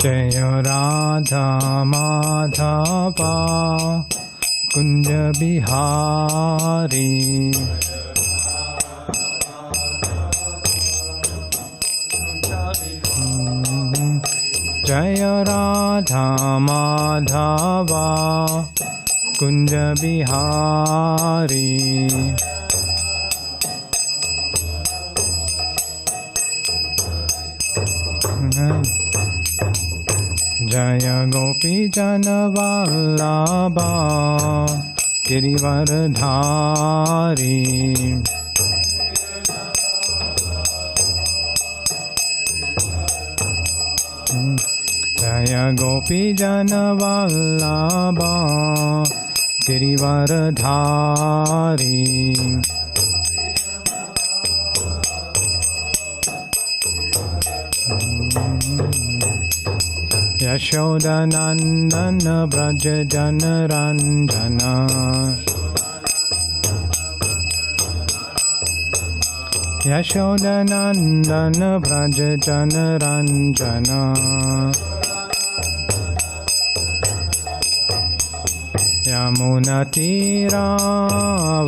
Jaya Radha Madhava Kunja Bihari Jaya Radha Madhava Kunja Bihari Jaya Gopi Jana Vallabha Girivardhari Jaya Gopi Jana Vallabha Girivardhari Yashoda Nandana Braja Jana Ranjana Yashoda Nandana Braja Jana Ranjana Yamuna Tira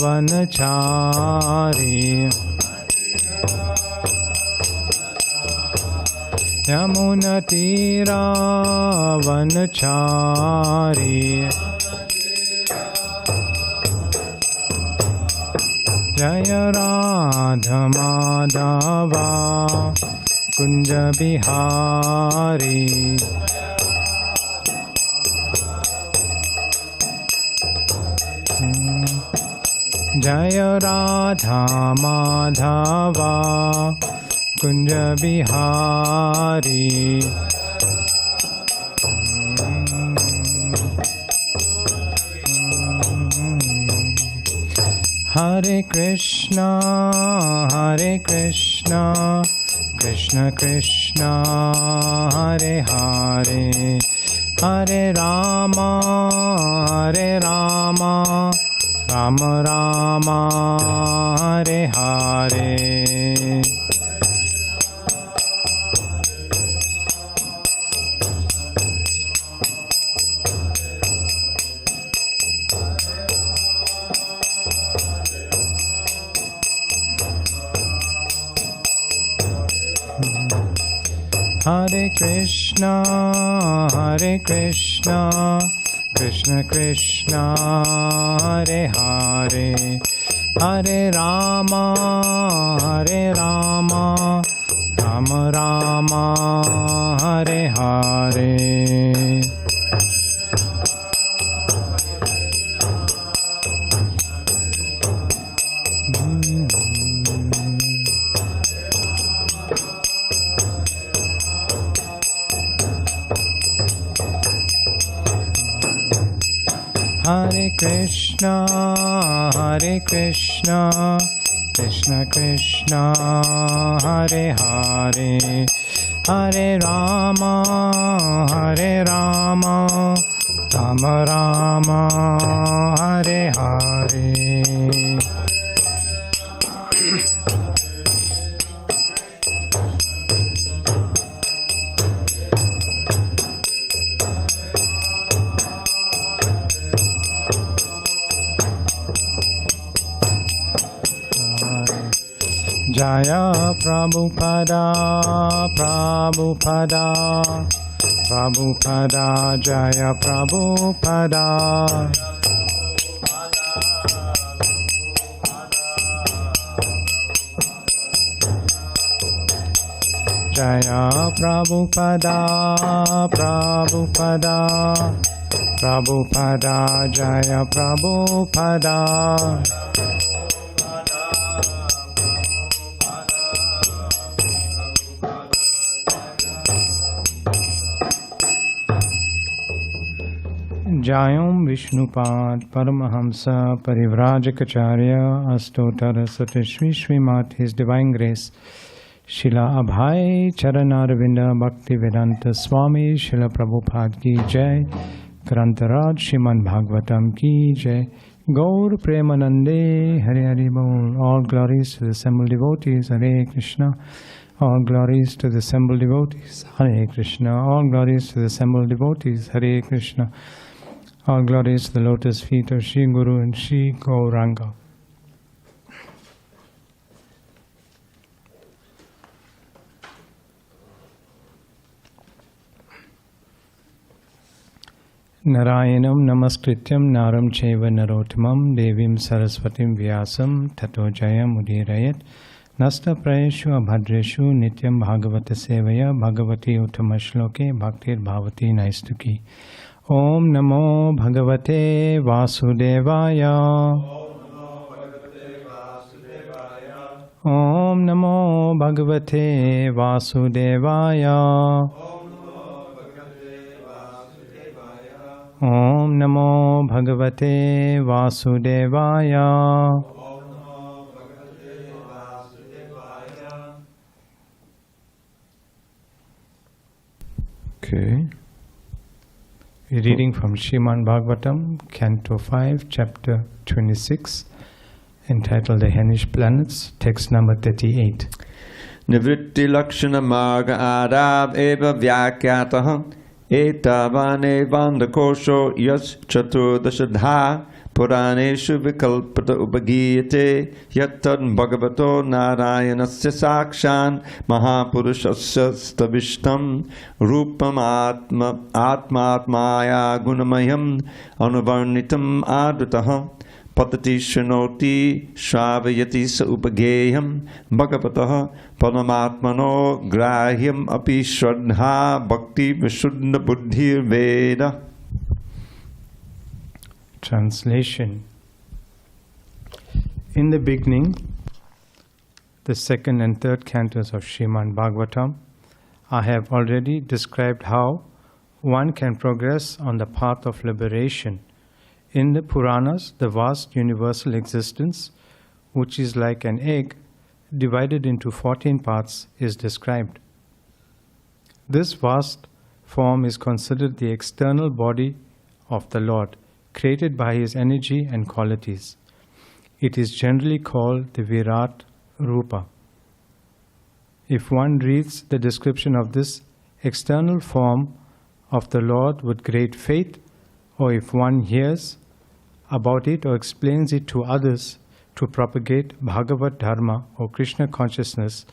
Vanachari Yamuna Tira Vanachari Jaya Radha Madhava Kunja Bihari Jaya Radha Madhava Kunja Bihari Hare Krishna Krishna Krishna Hare Hare Hare Rama Rama Rama Hare Hare Hare Krishna Krishna Krishna Hare Hare Hare Rama Rama Rama Hare Hare Hare Krishna Krishna Krishna Hare Hare Hare Rama Rama Rama Hare Hare Jaya Prabhupada Jaya Prabhupada Jaya Prabhupada Jaya Prabhupada Jayam Vishnupad Paramahamsa Parivrajacharya Astottara Satishvi Śrīmad His Divine Grace Srila Abhay Charanarvinda Bhakti Vedanta Swami Srila Prabhupada Ki Jai Grantaraj Śrīmad-Bhāgavatam Ki Jai Gaur Premanande Hare Hare Bol. All glories to the assembled devotees. Hare Krishna. All glories to the assembled devotees. Hare Krishna. All glories to the assembled devotees. Hare Krishna. All glories to the lotus feet of Shri Guru and Shri Gauranga. Narayanam namaskrityam naram chaiva narottamam devim saraswatim vyasam tato jayam udirayat nasta prayeshu abhadreshu nityam bhagavata sevaya bhagavati uttama-shloke bhaktir bhavati naistuki. Om namo bhagavate vasudevaya. Om namo bhagavate vasudevaya. Om namo bhagavate vasudevaya. Okay. We're reading from Śrīmad-Bhāgavatam, Canto 5, Chapter 26, entitled The Hellish Planets, text number 38. Nivritti lakshana marga adab eva vyakyataha etavane vandakosho yas chaturdashadha puraneshu vikalpata upagiyate yattad bhagavato narayanasya sakshan mahapurushasya stabishtam rupam atmatmaya gunamayam anuvarnitam adutaha patati shrunoti shravayati sa upageyam bhagavataha panamatmano grahyam api shraddha bhakti vishuddha buddhir veda. Translation. In the beginning, the second and third cantos of Śrīmad-Bhāgavatam, I have already described how one can progress on the path of liberation. In the Puranas, the vast universal existence, which is like an egg divided into 14 parts, is described. This vast form is considered the external body of the Lord, created by His energy and qualities. It is generally called the virāṭ rupa. If one reads the description of this external form of the Lord with great faith, or if one hears about it or explains it to others to propagate Bhagavad Dharma or Krishna consciousness,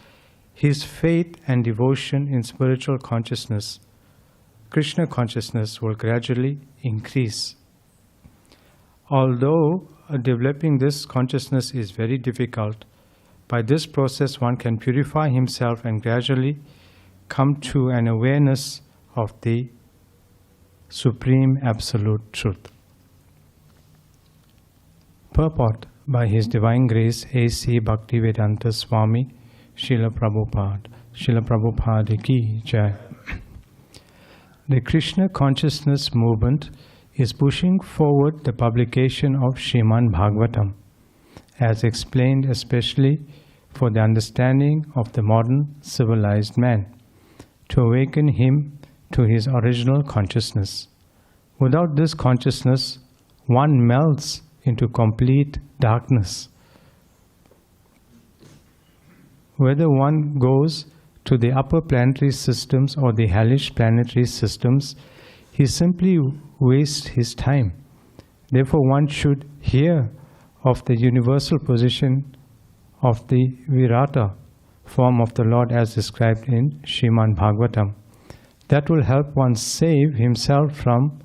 his faith and devotion in spiritual consciousness, Krishna consciousness, will gradually increase. Although developing this consciousness is very difficult, by this process one can purify himself and gradually come to an awareness of the Supreme Absolute Truth. Purport by His Divine Grace A.C. Bhaktivedanta Swami Srila Prabhupada. Srila Prabhupada ki Jai. The Krishna consciousness movement is pushing forward the publication of Śrīmad-Bhāgavatam, as explained especially for the understanding of the modern civilized man, to awaken him to his original consciousness. Without this consciousness, one melts into complete darkness. Whether one goes to the upper planetary systems or the hellish planetary systems, he simply wastes his time. Therefore, one should hear of the universal position of the virāṭa form of the Lord as described in Śrīmad-Bhāgavatam. That will help one save himself from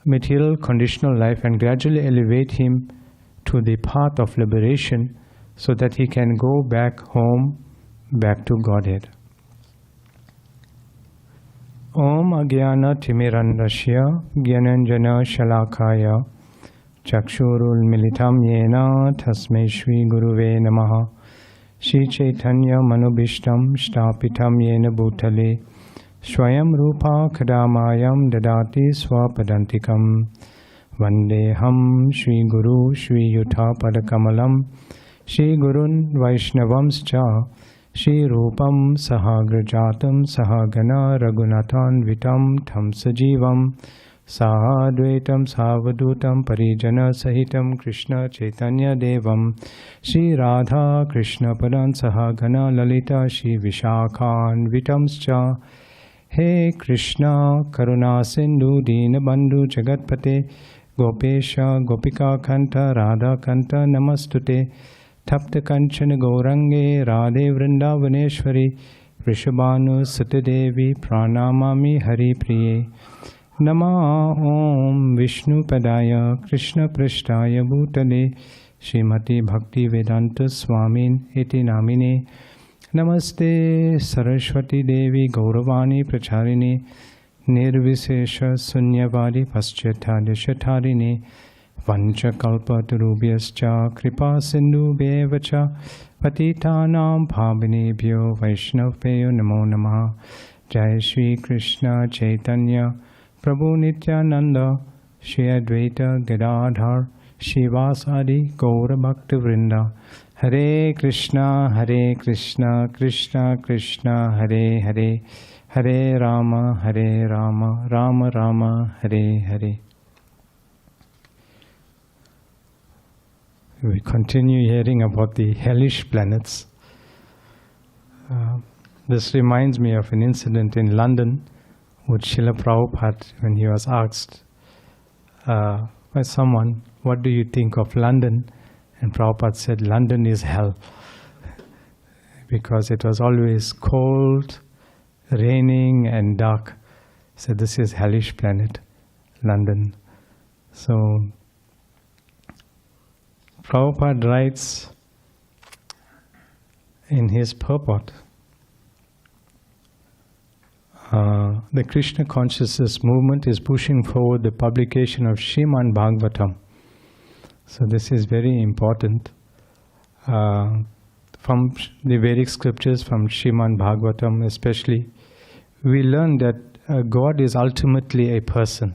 material conditional life and gradually elevate him to the path of liberation so that he can go back home, back to Godhead. Om Agyana Timirandasya Gyananjana Shalakaya Chakshurul Militam Yena Tasmai Shri Guruve Namaha Shri Chaitanya Manubhishtam Shtapitam Yena Bhutale Swayam Rupa Kadamayam Dadati Swapadantikam Vandeham Shri Guru Shri Yutha Padakamalam Shri Gurun Vaishnavamscha Shri Rupam Sahagrajatam Sahagana Raghunathan Vitam Tam Sajivam Sadvaitam Savadutam Parijana Sahitam Krishna Chaitanya Devam Shri Radha Krishna Padan Sahagana Lalita Shri Vishakhan Vitamscha He Krishna Karuna Sindhu Deenabandhu Jagatpate Gopesha Gopika Kanta Radha Kanta Namastute Tapta Kanchana Gaurange Radhe Vrindavaneshwari Vrishabhanu Sutadevi Pranamami Hari Priye Nama Om Vishnu Padaya Krishna Prishtaya Bhutale Srimati Bhakti Vedanta Swamin Iti Namine Namaste Saraswati Devi Gauravani Pracharini Nirvisesha Sunyavadi Paschatadishatharini Vancha Kalpa Turubhyascha Kripa Sindhu Bevacha Patitanam Bhavinebhyo Vaishnavpeyo Namo Namaha Jai Shri Krishna Chaitanya Prabhu Nityananda Shri Advaita Gadadhar Shivasadi Gaura Bhakta Vrinda Hare Krishna Krishna Krishna Hare Hare Hare Rama Rama Rama Hare Hare. We continue hearing about the hellish planets. This reminds me of an incident in London with Srila Prabhupada when he was asked by someone, "What do you think of London?" And Prabhupada said, "London is hell." Because it was always cold, raining and dark. So this is hellish planet, London. So Prabhupada writes in his purport, the Krishna consciousness movement is pushing forward the publication of Śrīmad-Bhāgavatam. So this is very important. From the Vedic scriptures, from Śrīmad-Bhāgavatam especially, we learn that God is ultimately a person.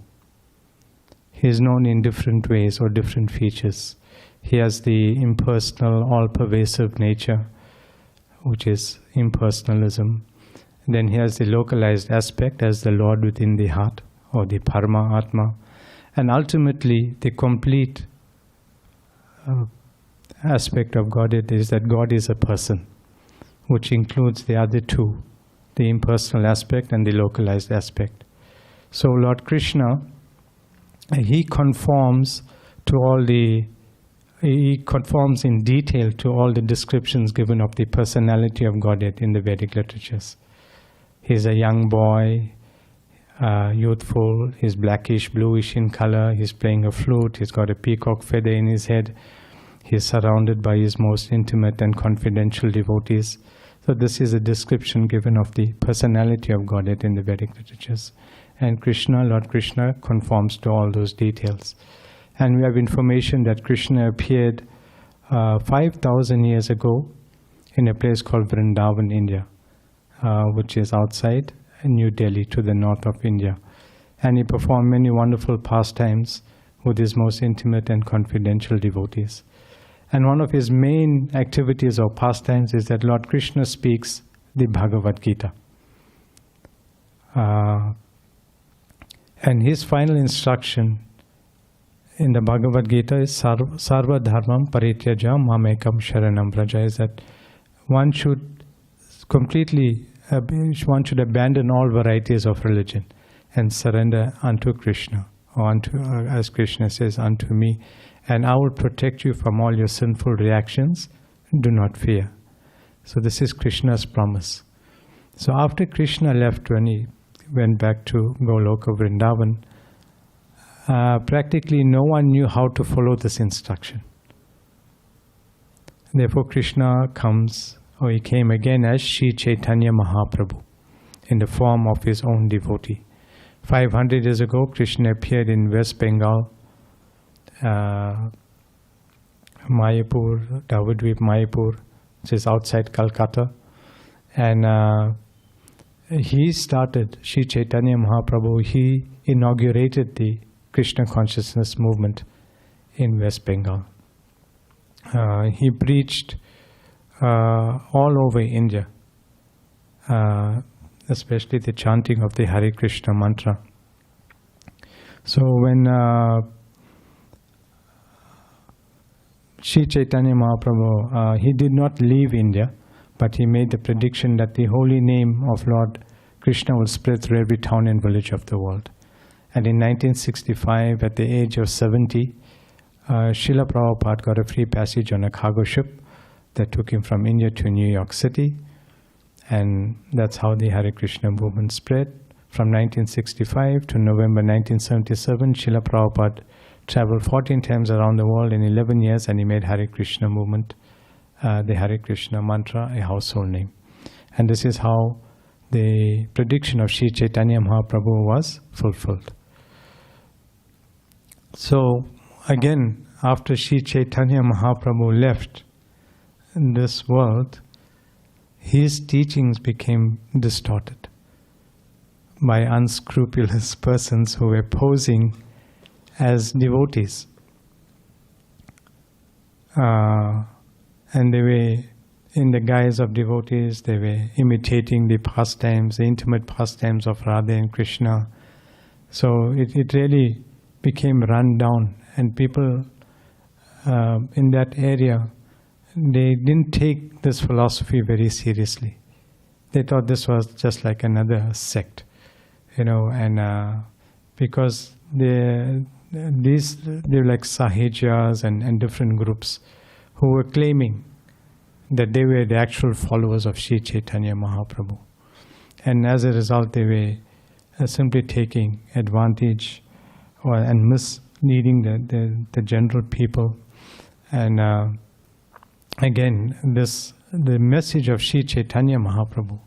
He is known in different ways or different features. He has the impersonal, all-pervasive nature, which is impersonalism. Then he has the localized aspect as the Lord within the heart, or the Parama Atma. And ultimately, the complete aspect of Godhead is that God is a person, which includes the other two, the impersonal aspect and the localized aspect. So Lord Krishna, he conforms in detail to all the descriptions given of the personality of Godhead in the Vedic literatures. He's a young boy, youthful, he's blackish, bluish in color, he's playing a flute, he's got a peacock feather in his head, he's surrounded by his most intimate and confidential devotees. So this is a description given of the personality of Godhead in the Vedic literatures. And Krishna, Lord Krishna, conforms to all those details. And we have information that Krishna appeared 5,000 years ago in a place called Vrindavan, India, which is outside New Delhi to the north of India. And he performed many wonderful pastimes with his most intimate and confidential devotees. And one of his main activities or pastimes is that Lord Krishna speaks the Bhagavad Gita. And his final instruction in the Bhagavad Gita is Sarva Dharmam Parityaja Mamekam Sharanam Vraja, is that one should abandon all varieties of religion and surrender unto Krishna, or unto, as Krishna says, unto me, and I will protect you from all your sinful reactions. Do not fear. So this is Krishna's promise. So after Krishna left, when he went back to Goloka Vrindavan, practically no one knew how to follow this instruction. Therefore Krishna he came again as Shri Chaitanya Mahaprabhu in the form of his own devotee. 500 years ago, Krishna appeared in West Bengal, Mayapur, Davudweep Mayapur, which is outside Calcutta. And he started, Shri Chaitanya Mahaprabhu, he inaugurated the Krishna consciousness movement in West Bengal. He preached all over India, especially the chanting of the Hare Krishna mantra. So when Sri Chaitanya Mahaprabhu, he did not leave India, but he made the prediction that the holy name of Lord Krishna will spread through every town and village of the world. And in 1965, at the age of 70, Srila Prabhupada got a free passage on a cargo ship that took him from India to New York City. And that's how the Hare Krishna movement spread. From 1965 to November 1977, Srila Prabhupada traveled 14 times around the world in 11 years, and he made Hare Krishna movement, the Hare Krishna mantra, a household name. And this is how the prediction of Sri Chaitanya Mahaprabhu was fulfilled. So again, after Sri Chaitanya Mahaprabhu left this world, his teachings became distorted by unscrupulous persons who were posing as devotees. And they were in the guise of devotees, they were imitating the pastimes, the intimate pastimes of Radha and Krishna. So it really became run down, and people in that area, they didn't take this philosophy very seriously. They thought this was just like another sect, and because they're like Sahijas and different groups who were claiming that they were the actual followers of Sri Chaitanya Mahaprabhu. And as a result, they were simply taking advantage and misleading the general people. And again, the message of Sri Chaitanya Mahaprabhu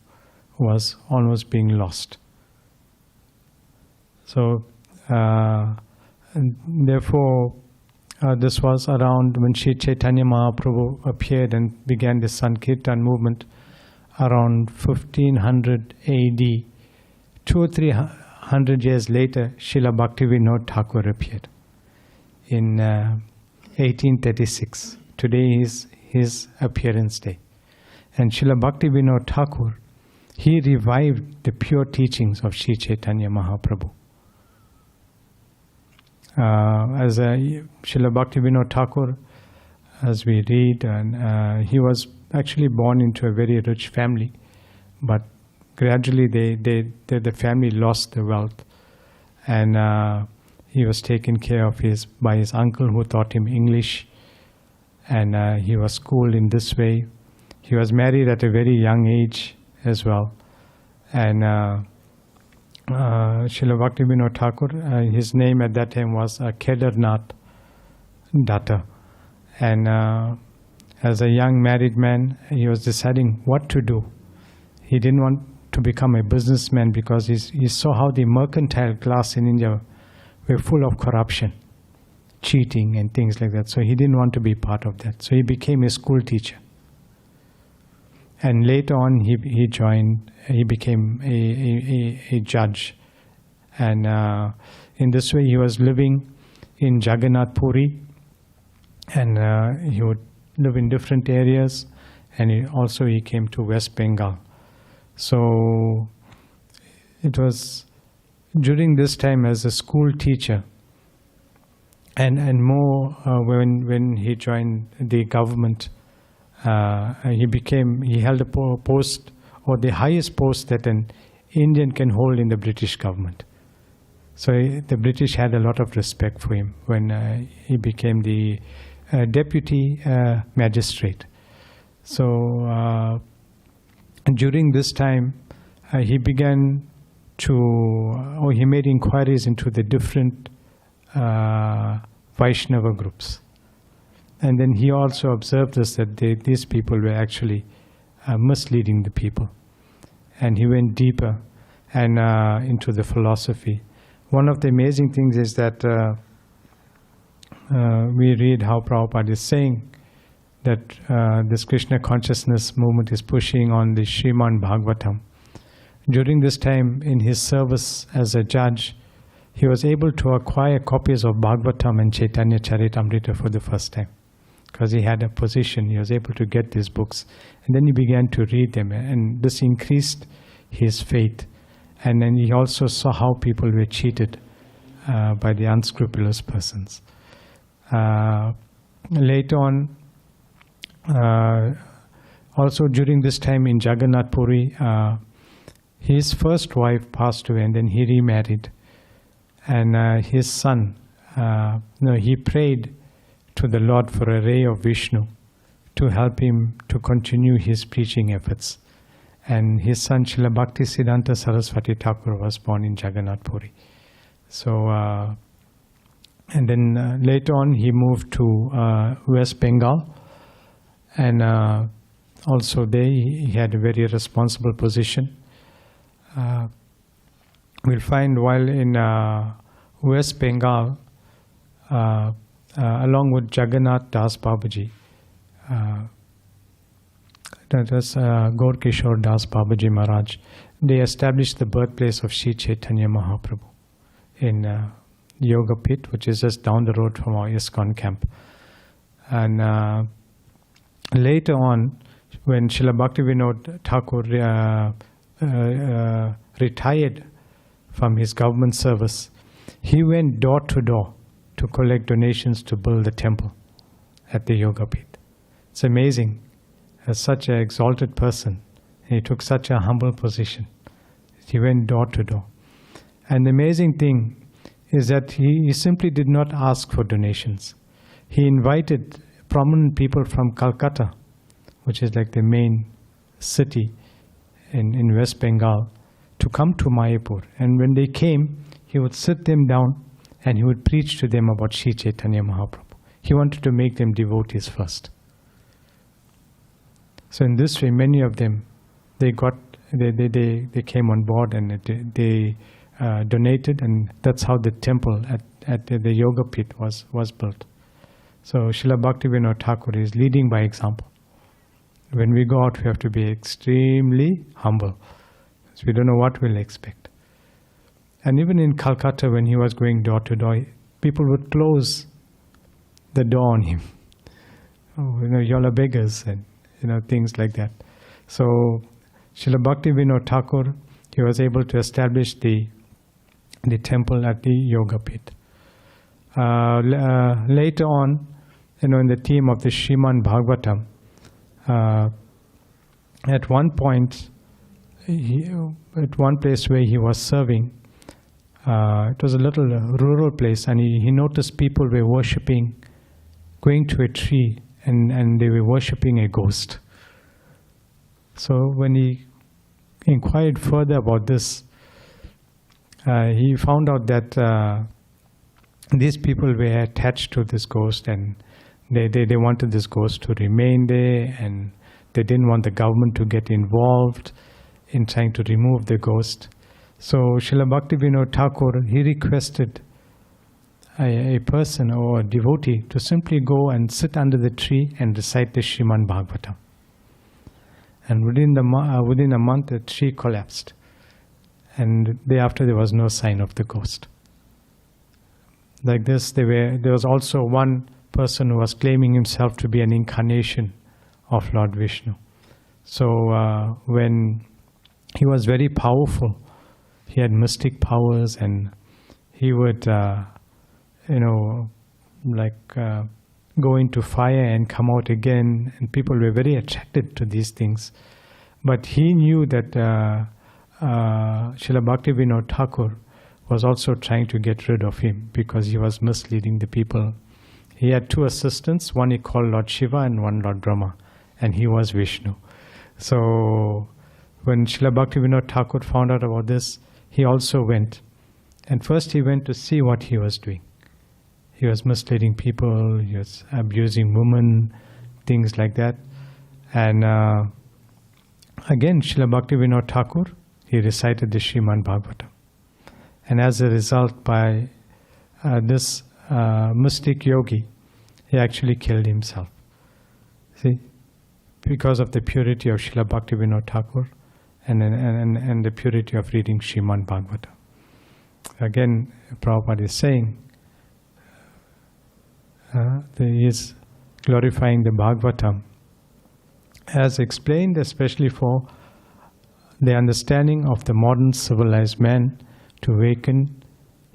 was almost being lost. So, therefore, this was around when Sri Chaitanya Mahaprabhu appeared and began the Sankirtan movement around 1500 AD. 200 or 300 years later, Srila Bhaktivinoda Thakur appeared in 1836. Today is his appearance day. And Srila Bhaktivinoda Thakur, he revived the pure teachings of Sri Chaitanya Mahaprabhu. As Srila Bhaktivinoda Thakur, as we read, and he was actually born into a very rich family, but gradually the family lost the wealth, and he was taken care of by his uncle, who taught him English, and he was schooled in this way. He was married at a very young age as well, and Srila Bhaktivinoda Thakur, his name at that time was Kedarnath Datta. And as a young married man, he was deciding what to do. He didn't want to become a businessman because he saw how the mercantile class in India were full of corruption, cheating and things like that. So he didn't want to be part of that. So he became a school teacher. And later on, he became a judge. And in this way, he was living in Jagannath Puri, and he would live in different areas, and he came to West Bengal. So it was during this time as a school teacher, and more when he joined the government, he held a post, or the highest post that an Indian can hold in the British government. So the British had a lot of respect for him when he became the deputy magistrate. So during this time, he made inquiries into the different Vaishnava groups. And then he also observed this, that these people were actually misleading the people. And he went deeper and into the philosophy. One of the amazing things is that we read how Prabhupada is saying that this Krishna consciousness movement is pushing on the Śrīmad-Bhāgavatam. During this time, in his service as a judge, he was able to acquire copies of Bhagavatam and Chaitanya Charitamrita for the first time. Because he had a position, he was able to get these books. And then he began to read them, and this increased his faith. And then he also saw how people were cheated by the unscrupulous persons. Later on, also during this time in Jagannath Puri, his first wife passed away and then he remarried. And his son, he prayed to the Lord for a ray of Vishnu to help him to continue his preaching efforts. And his son Srila Bhaktisiddhanta Saraswati Thakur was born in Jagannath Puri. So, and then later on he moved to West Bengal, and also there he had a very responsible position. We'll find while in West Bengal, along with Jagannath Das Babaji, that was Gaur Kishore Das Babaji Maharaj, they established the birthplace of Sri Chaitanya Mahaprabhu in Yoga Pit, which is just down the road from our ISKCON camp. And later on, when Srila Bhaktivinoda Thakur retired from his government service, he went door to door to collect donations to build the temple at the Yoga Pit. It's amazing. As such an exalted person, he took such a humble position. He went door to door. And the amazing thing is that he simply did not ask for donations. He invited prominent people from Calcutta, which is like the main city in West Bengal, to come to Mayapur. And when they came, he would sit them down and he would preach to them about Sri Chaitanya Mahaprabhu. He wanted to make them devotees first. So in this way, many of them, they came on board and they donated, and that's how the temple at the Yoga Pit was built. So Srila Bhaktivinoda Thakur is leading by example. When we go out, we have to be extremely humble. So we don't know what we'll expect. And even in Calcutta, when he was going door to door, people would close the door on him. Oh, y'all are beggars, and things like that. So Srila Bhaktivinoda Thakur, he was able to establish the temple at the Yoga Pit. Later on, in the theme of the Śrīmad-Bhāgavatam, at one point, at one place where he was serving, it was a little rural place, and he noticed people were worshipping, going to a tree, and they were worshipping a ghost. So when he inquired further about this, he found out that these people were attached to this ghost, and they wanted this ghost to remain there, and they didn't want the government to get involved in trying to remove the ghost. So Srila Bhaktivinoda Thakur, he requested a person or a devotee to simply go and sit under the tree and recite the Śrīmad-Bhāgavatam. And within a month, the tree collapsed. And thereafter, there was no sign of the ghost. Like this, there was also one person who was claiming himself to be an incarnation of Lord Vishnu. So when he was very powerful, he had mystic powers, and he would go into fire and come out again, and people were very attracted to these things. But he knew that Srila Bhaktivinoda Thakur was also trying to get rid of him because he was misleading the people. He had two assistants, one he called Lord Shiva and one Lord Brahma, and he was Vishnu. So when Srila Bhaktivinoda Thakur found out about this, he also went. And first he went to see what he was doing. He was misleading people, he was abusing women, things like that. And again, Srila Bhaktivinoda Thakur, he recited the Śrīmad-Bhāgavatam. And as a result, by this mystic yogi, he actually killed himself. See? Because of the purity of Srila Bhaktivinoda Thakur and the purity of reading Śrīmad-Bhāgavatam. Again, Prabhupada is saying, he is glorifying the Bhagavatam as explained especially for the understanding of the modern civilized man to awaken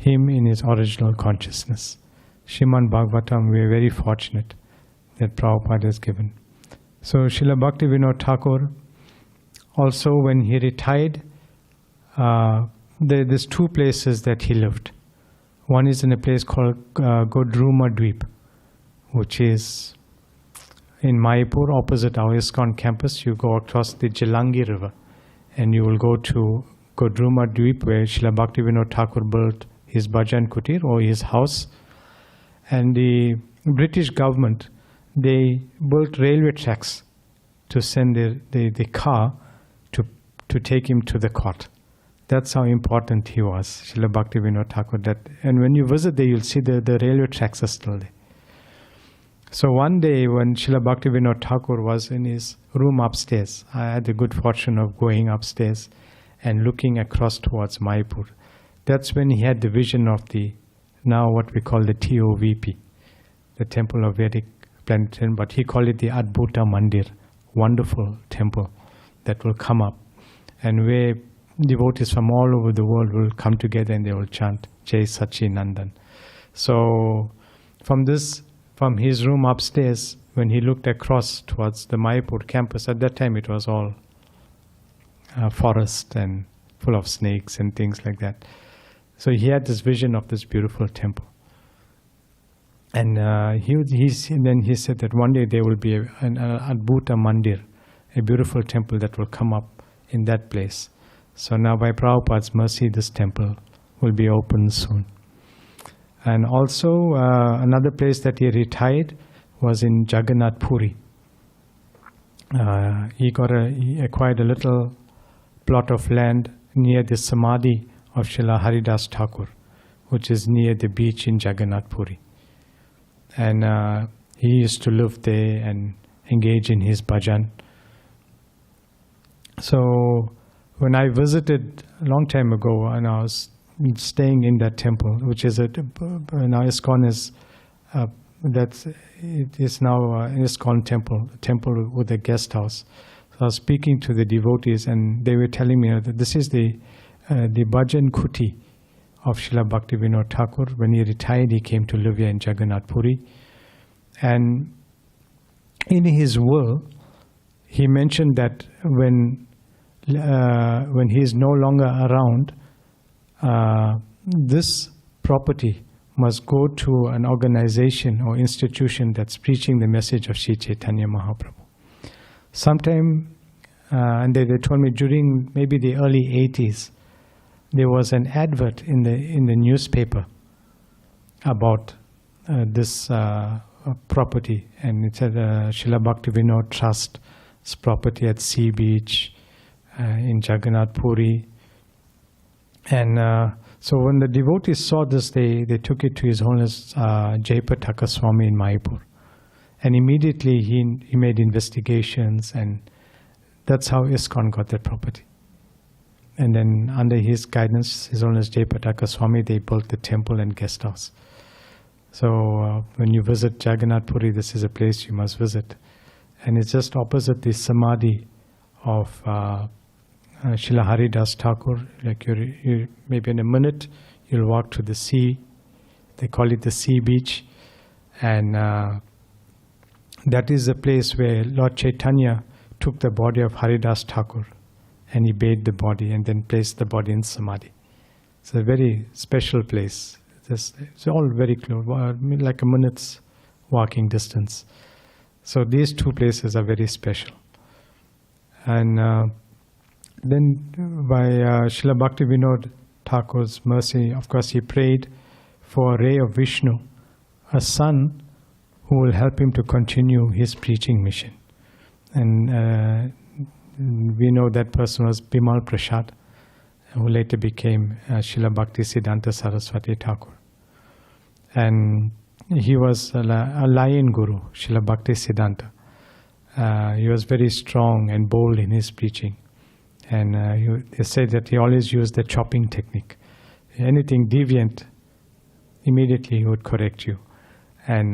him in his original consciousness. Śrīmad-Bhāgavatam, we are very fortunate that Prabhupada has given. So Srila Bhaktivinoda Thakur, also when he retired, there's two places that he lived. One is in a place called Godruma Dweep, which is in Mayapur, opposite our ISKCON campus. You go across the Jalangi River and you will go to Godruma Dweep, where Srila Bhaktivinoda Thakur built his Bhajan Kutir, or his house. And the British government, they built railway tracks to send the car to take him to the court. That's how important he was, Srila Bhaktivinoda Thakur. And when you visit there, you'll see the railway tracks are still there. So one day when Srila Bhaktivinoda Thakur was in his room upstairs, I had the good fortune of going upstairs and looking across towards Mayapur. That's when he had the vision of now what we call the TOVP, the Temple of Vedic Planetary, but he called it the Adbhuta Mandir, wonderful temple that will come up, and where devotees from all over the world will come together and they will chant Jai Sachinandan. So from his room upstairs, when he looked across towards the Mayapur campus, at that time it was all forest and full of snakes and things like that. So he had this vision of this beautiful temple. And then he said that one day there will be an Adbhuta Mandir, a beautiful temple that will come up in that place. So now by Prabhupada's mercy, this temple will be open soon. And also another place that he retired was in Jagannath Puri. He acquired a little plot of land near the Samadhi of Srila Haridas Thakur, which is near the beach in Jagannath Puri. And he used to live there and engage in his bhajan. So when I visited a long time ago, and I was staying in that temple, which is now ISKCON is it is now an ISKCON temple with a guest house. So I was speaking to the devotees, and they were telling me that this is the bhajan kuti of Srila Bhaktivinoda Thakur. When he retired, he came to live here in Jagannath Puri. And in his will, he mentioned that when he is no longer around, this property must go to an organization or institution that's preaching the message of Sri Chaitanya Mahaprabhu. Sometime, and they told me during maybe the early 80s, there was an advert in the newspaper about this property, and it said Srila Bhaktivinoda Trust's property at Sea Beach in Jagannath Puri. And so when the devotees saw this, they took it to His Holiness Jayapataka Swami in Mayapur. And immediately he made investigations, and that's how ISKCON got that property. And then under his guidance, His Holiness Jayapataka Swami, they built the temple and guest house. So when you visit Jagannath Puri, this is a place you must visit. And it's just opposite the Samadhi of Srila Haridas Thakur. Like you maybe in a minute, you'll walk to the sea. They call it the Sea Beach. And that is the place where Lord Chaitanya took the body of Haridas Thakur, and he bathed the body and then placed the body in Samadhi. It's a very special place. It's all very close, like a minute's walking distance. So these two places are very special. And then by Srila Bhaktivinoda Thakur's mercy, of course, he prayed for a ray of Vishnu, a son who will help him to continue his preaching mission. And we know that person was Bimal Prasad, who later became Srila Bhakti Siddhanta Saraswati Thakur. And he was a lion guru, Srila Bhakti Siddhanta. He was very strong and bold in his preaching. And they say that he always used the chopping technique. Anything deviant, immediately he would correct you. And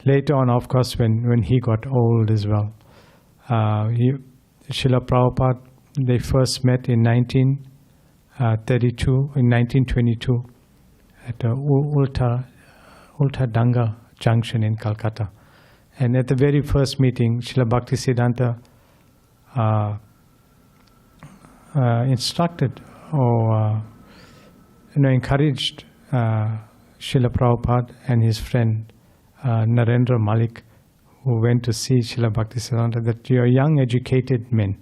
later on, of course, when he got old as well, Srila Prabhupada, they first met in 19 in 1922, at Ulta Danga Junction in Calcutta. And at the very first meeting, Srila Bhaktisiddhanta instructed or encouraged Srila Prabhupada and his friend Narendra Malik, who went to see Srila Bhaktisiddhanta, that you are young, educated men,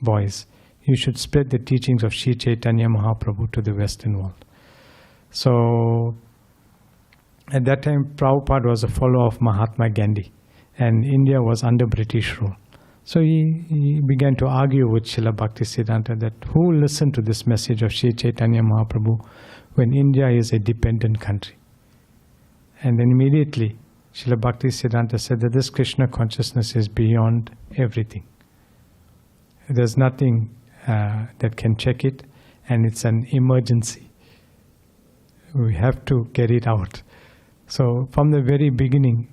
boys. You should spread the teachings of Sri Chaitanya Mahaprabhu to the Western world. So, at that time, Prabhupada was a follower of Mahatma Gandhi, and India was under British rule. So he began to argue with Srila Bhaktisiddhanta that who will listen to this message of Sri Chaitanya Mahaprabhu when India is a dependent country? And then immediately, Srila Bhaktisiddhanta said that this Krishna consciousness is beyond everything. There's nothing that can check it, and it's an emergency. We have to get it out. So from the very beginning,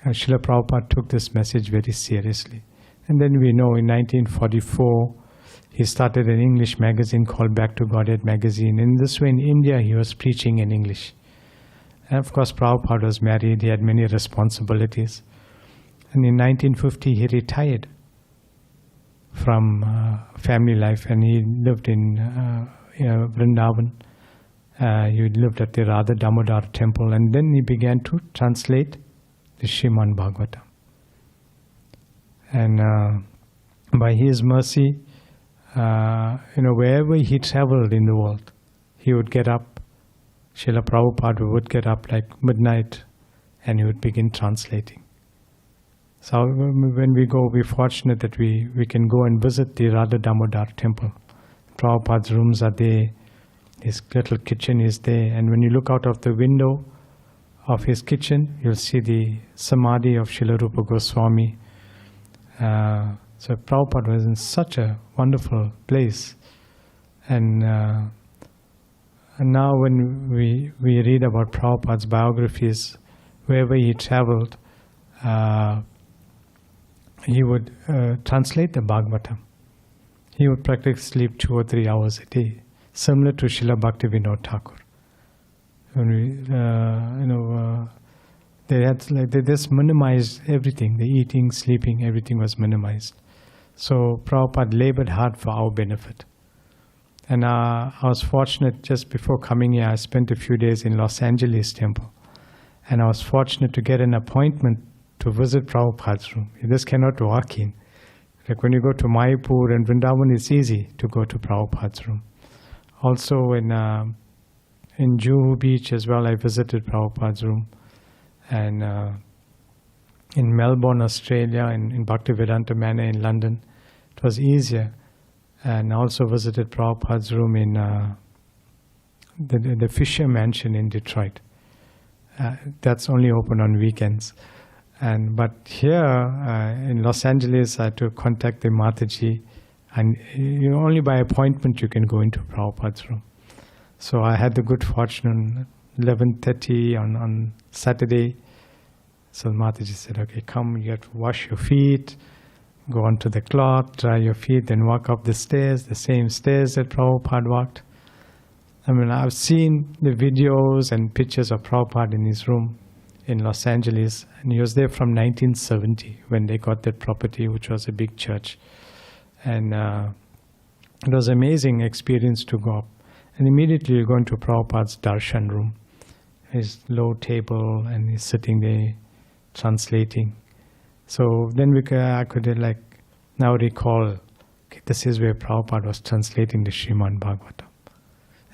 Srila Prabhupada took this message very seriously. And then we know in 1944, he started an English magazine called Back to Godhead magazine. In this way, in India, he was preaching in English. And of course, Prabhupada was married, he had many responsibilities. And in 1950, he retired from family life, and he lived in Vrindavan. He lived at the Radha Damodar temple, and then he began to translate the Śrīmad-Bhāgavatam. And by his mercy, wherever he traveled in the world, he would get up. Srila Prabhupada would get up like midnight, and he would begin translating. So when we go, we're fortunate that we can go and visit the Radha Damodar temple. Prabhupada's rooms are there, his little kitchen is there, and when you look out of the window of his kitchen, you'll see the samadhi of Srila Rupa Goswami. So Prabhupada was in such a wonderful place. And now when we read about Prabhupada's biographies, wherever he traveled, he would translate the Bhagavatam. He would practically sleep 2 or 3 hours a day, similar to Srila Bhaktivinoda Thakur. When they just minimized everything. The eating, sleeping, everything was minimized. So Prabhupada labored hard for our benefit. And I was fortunate, just before coming here, I spent a few days in Los Angeles temple. And I was fortunate to get an appointment to visit Prabhupada's room. You just cannot walk in. Like when you go to Mayapur and Vrindavan, it's easy to go to Prabhupada's room. Also in Juhu Beach as well, I visited Prabhupada's room. And in Melbourne, Australia, in Bhaktivedanta Manor in London, it was easier. And I also visited Prabhupada's room in the Fisher Mansion in Detroit. That's only open on weekends. But here in Los Angeles, I had to contact the Mataji, and only by appointment you can go into Prabhupada's room. So I had the good fortune 11:30 on Saturday. So Mataji said, okay, come, you have to wash your feet, go onto the cloth, dry your feet, then walk up the stairs, the same stairs that Prabhupada walked. I mean, I've seen the videos and pictures of Prabhupada in his room in Los Angeles, and he was there from 1970 when they got that property, which was a big church. And it was an amazing experience to go up. And immediately you go into Prabhupada's darshan room. His low table, and he's sitting there translating. So then I could now recall, okay, this is where Prabhupada was translating the Śrīmad-Bhāgavatam.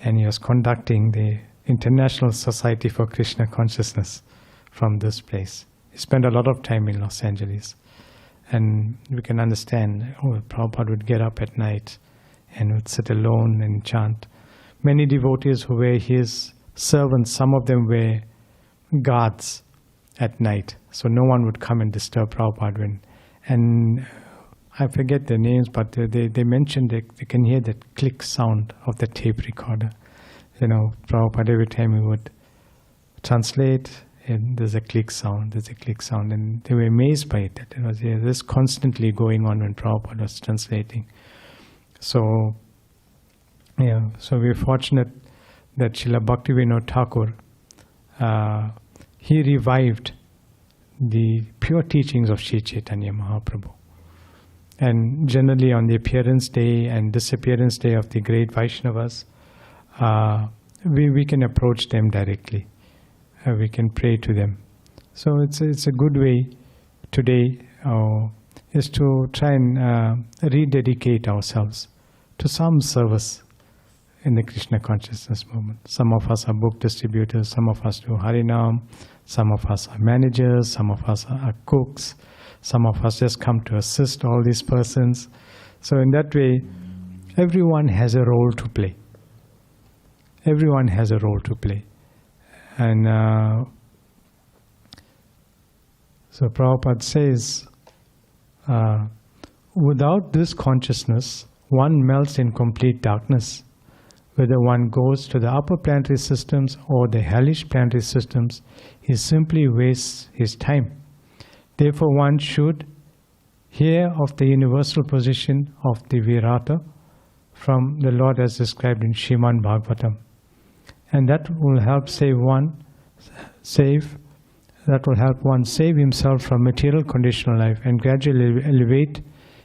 And he was conducting the International Society for Krishna Consciousness from this place. He spent a lot of time in Los Angeles. And we can understand, Prabhupada would get up at night and would sit alone and chant. Many devotees who were his servants, some of them were guards at night. So no one would come and disturb Prabhupada. And I forget their names, but they mentioned they can hear that click sound of the tape recorder. Prabhupada, every time he would translate, and there's a click sound, and they were amazed by it. That it was this constantly going on when Prabhupada was translating. So Yeah, so we're fortunate that Srila Bhaktivinoda Thakur, he revived the pure teachings of Sri Chaitanya Mahaprabhu. And generally on the appearance day and disappearance day of the great Vaishnavas, we can approach them directly. We can pray to them. So it's a good way today is to try and rededicate ourselves to some service in the Krishna consciousness movement. Some of us are book distributors, some of us do Harinam, some of us are managers, some of us are cooks, some of us just come to assist all these persons. So in that way, everyone has a role to play. Everyone has a role to play. And so Prabhupada says, without this consciousness, one melts in complete darkness. Whether one goes to the upper planetary systems or the hellish planetary systems, he simply wastes his time. Therefore, one should hear of the universal position of the virāṭ from the Lord as described in Śrīmad-Bhāgavatam. And that will help that will help one save himself from material conditional life and gradually elevate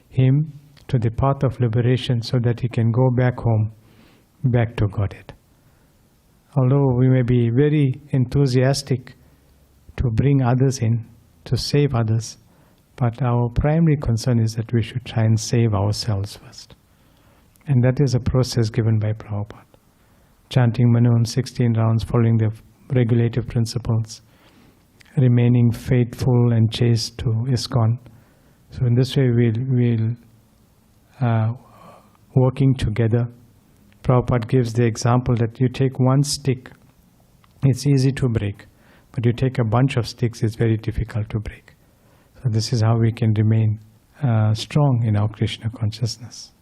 him to the path of liberation so that he can go back home, back to Godhead. Although we may be very enthusiastic to bring others in, to save others, but our primary concern is that we should try and save ourselves first. And that is a process given by Prabhupada. Chanting Manun 16 rounds, following the regulative principles, remaining faithful and chaste to ISKCON. So in this way we'll working together. Prabhupada gives the example that you take one stick, it's easy to break, but you take a bunch of sticks, it's very difficult to break. So this is how we can remain strong in our Krishna consciousness.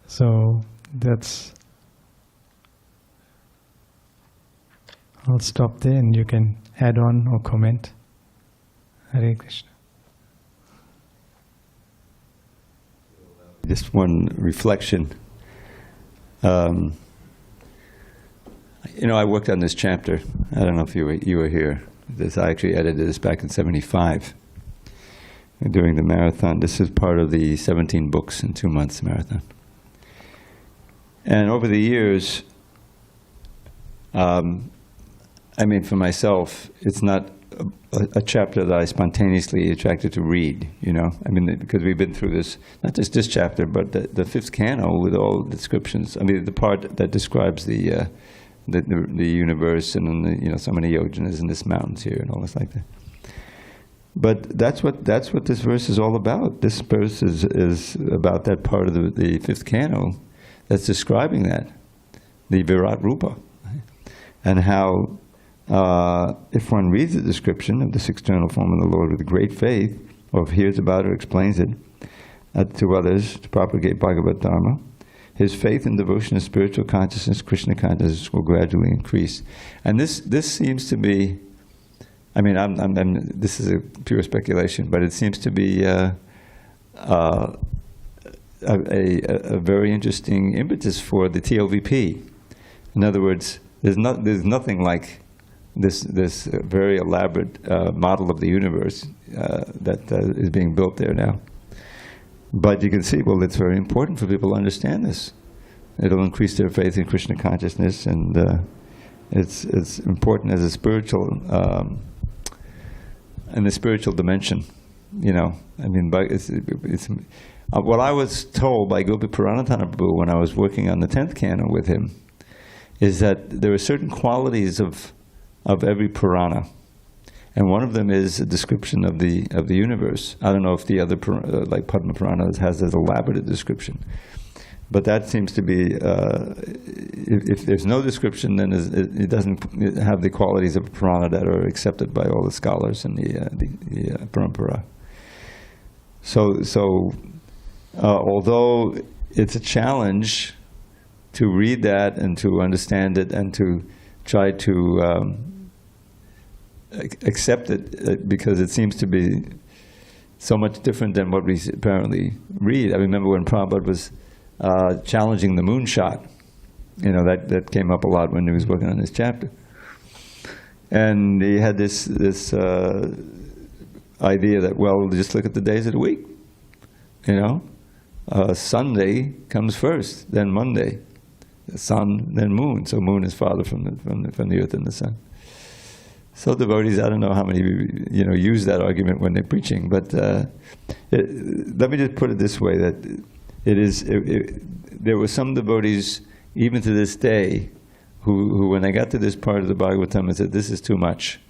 So that's, I'll stop there and you can add on or comment. Hare Krishna. Just one reflection. I worked on this chapter. I don't know if you were here. I actually edited this back in '75 during the marathon. This is part of the 17 books in 2 months marathon. And over the years, for myself, it's not a chapter that I spontaneously attracted to read, because we've been through this, not just this chapter, but the fifth canto with all descriptions. The part that describes the universe and so many yojanas in this mountains here and all this like that. But that's what this verse is all about. This verse is about that part of the fifth canto that's describing that, the virāṭ rupa, and how if one reads the description of this external form of the Lord with great faith, or hears about it or explains it to others to propagate Bhagavad Dharma, his faith and devotion to spiritual consciousness, Krishna consciousness, will gradually increase. And this seems to be, this is a pure speculation, but it seems to be a very interesting impetus for the TOVP. In other words, there's nothing like this very elaborate model of the universe that is being built there now. But you can see, well, it's very important for people to understand this. It'll increase their faith in Krishna consciousness, and it's important as a spiritual, in the spiritual dimension. What I was told by Gopi Puranatana Prabhu when I was working on the 10th canto with him is that there are certain qualities of every Purana, and one of them is a description of the universe. I don't know if the other like Padma Purana has as elaborate a description, but that seems to be if there's no description, then it doesn't have the qualities of a Purana that are accepted by all the scholars in the Parampara. So although it's a challenge to read that and to understand it and to try to accept it, because it seems to be so much different than what we apparently read. I remember when Prabhupada was challenging the moonshot. You know, that came up a lot when he was working on this chapter. And he had this idea that, well, just look at the days of the week. You know, Sunday comes first, then Monday, the sun, then moon. So moon is farther from the earth and the sun. So devotees, I don't know how many use that argument when they're preaching, but let me just put it this way: that there were some devotees, even to this day, who when they got to this part of the Bhagavatam, said, "This is too much.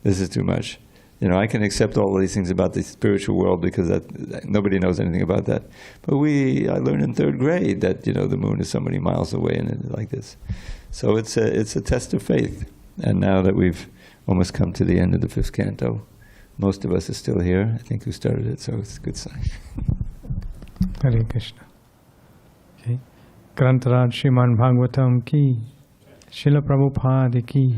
This is too much." You know, I can accept all of these things about the spiritual world because nobody knows anything about that. But I learned in 3rd grade that the moon is so many miles away and like this. So it's a test of faith. And now that we've almost come to the end of the 5th canto, most of us are still here. I think who started it, so it's a good sign. Hare Krishna. Okay. Grantaraj Śrīmad-Bhāgavatam ki, Śrīla Prabhupada ki.